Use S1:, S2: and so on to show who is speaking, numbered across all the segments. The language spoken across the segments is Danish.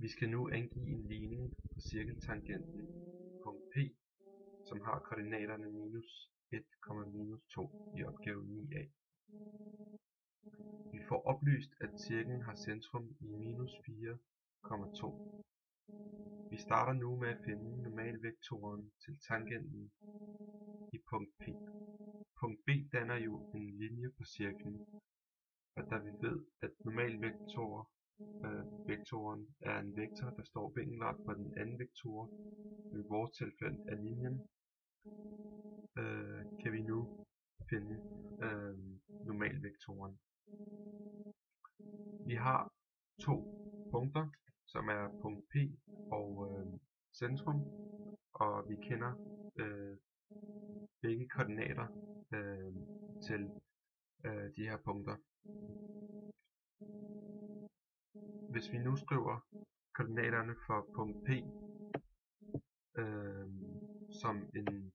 S1: Vi skal nu angive en ligning på cirkeltangenten punkt P, som har koordinaterne minus 1, minus 2 i opgave 9a. Vi får oplyst, at cirklen har centrum i minus 4, 2. Vi starter nu med at finde normalvektoren til tangenten i punkt P. Punkt B danner jo en linje på cirklen, og da vi ved, at normalvektoren er en vektor, der står vinkelret for den anden vektor, i vores tilfælde er linjen, kan vi nu finde normalvektoren. Vi har to punkter, som er punkt P og centrum, og vi kender begge koordinater til de her punkter. Hvis vi nu skriver koordinaterne for punkt P som en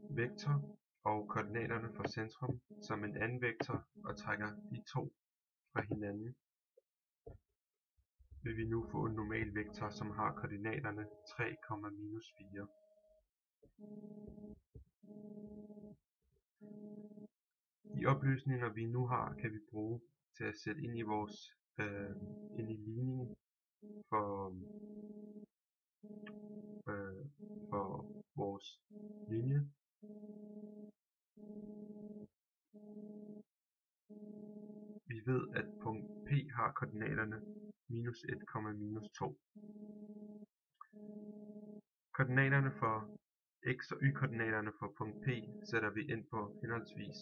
S1: vektor, og koordinaterne for centrum som en anden vektor, og trækker de to fra hinanden, vil vi nu få en normal vektor, som har koordinaterne 3, minus 4. De oplysninger vi nu har, kan vi bruge til at sætte ind i vores ind i ligningen for vores linje. Vi ved, at punkt P har koordinaterne minus 1, minus 2. Koordinaterne for x og y-koordinaterne for punkt P sætter vi ind på henholdsvis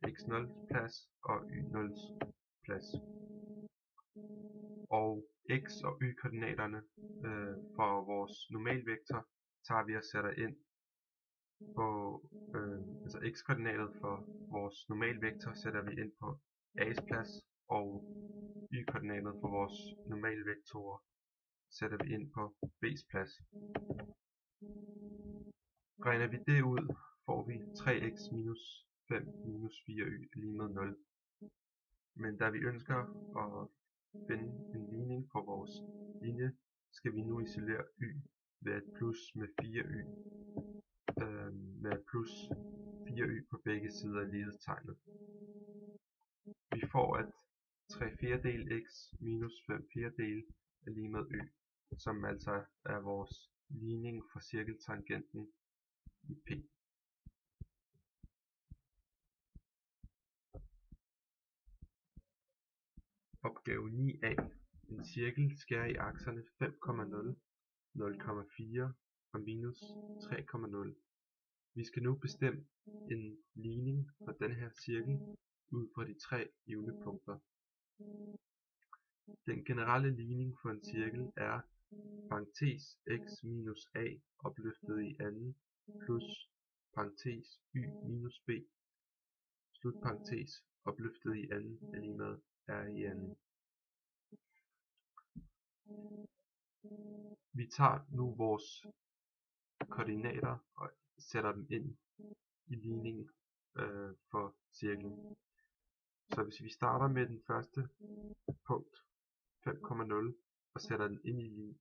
S1: x0 plads og y0 plads. Og x og y-koordinaterne for vores normalvektor tager vi og sætter ind på, altså x-koordinatet for vores normalvektor sætter vi ind på a's plads, og y-koordinatet for vores normalvektorer sætter vi ind på b's plads. Regner vi det ud, får vi 3x minus 5 minus 4y lige med 0. Men da vi ønsker at finde en ligning på vores linje, skal vi nu isolere y ved et plus med 4y, med plus 4y på begge sider af lighedstegnet. Vi får, at 3/4 x minus 5/4 er lige med y, som altså er vores ligning for cirkeltangenten i P. Opgave 9a. En cirkel skærer i akserne 5,0, 0,4 og minus 3,0. Vi skal nu bestemme en ligning for den her cirkel ud fra de tre givne punkter. Den generelle ligning for en cirkel er parentes x minus a opløftet i anden plus parentes y minus b slutparentes opløftet i anden er lige med r i anden. Vi tager nu vores koordinater og sætter dem ind i ligningen for cirklen. Så hvis vi starter med den første punkt 5,0 og sætter den ind i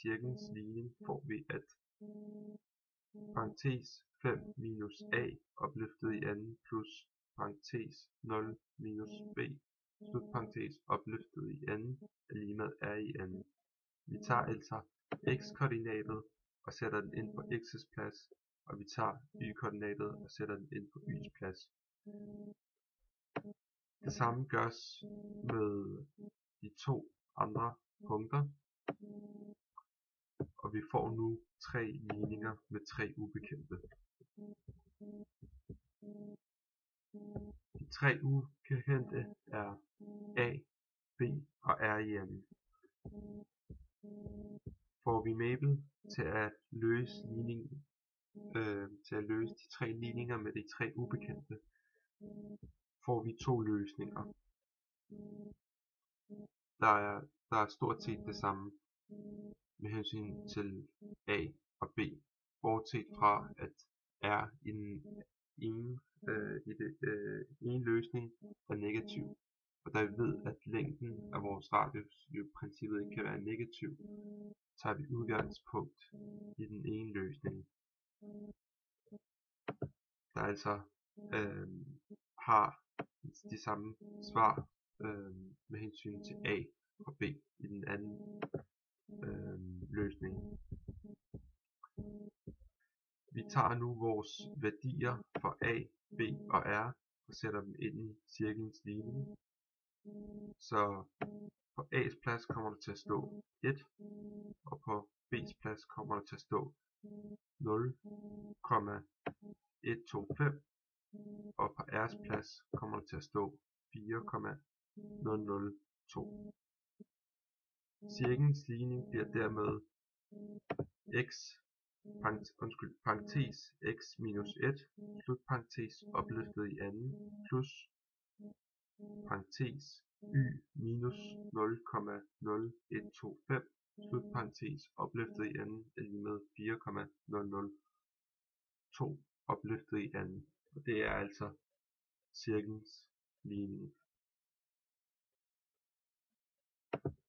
S1: cirklens ligning, får vi at parentes 5 minus a opløftet i anden plus parentes 0 minus b slutparentes opløftet i anden er lige med r i anden. Vi tager altså x-koordinatet og sætter den ind på x's plads, og vi tager y-koordinatet og sætter den ind på y's plads. Det samme gørs med de to andre punkter, og vi får nu tre ligninger med tre ubekendte. De tre ukendte er a, b og r i anden. Får vi Mabel til at løse de tre ligninger med de tre ubekendte, får vi to løsninger, der er stort set det samme med hensyn til a og b, bortset fra at r i den ene løsning er negativ, og da vi ved at længden af vores radius jo i princippet ikke kan være negativ, tager vi udgangspunkt i den ene løsning, der altså har de samme svar med hensyn til A og B i den anden løsning. Vi tager nu vores værdier for A, B og R og sætter dem ind i cirklens ligning. Så på A's plads kommer der til at stå 1, og på B's plads kommer der til at stå 0,125, og på R's plads kommer der til at stå 4,002. Cirklens ligning bliver dermed parentes x minus 1, slutparentes opløftet i anden, plus parentes y minus 0,0125, slutparentes opløftet i anden er lige med 4,002 opløftet i anden. Og det er altså cirklens ligning.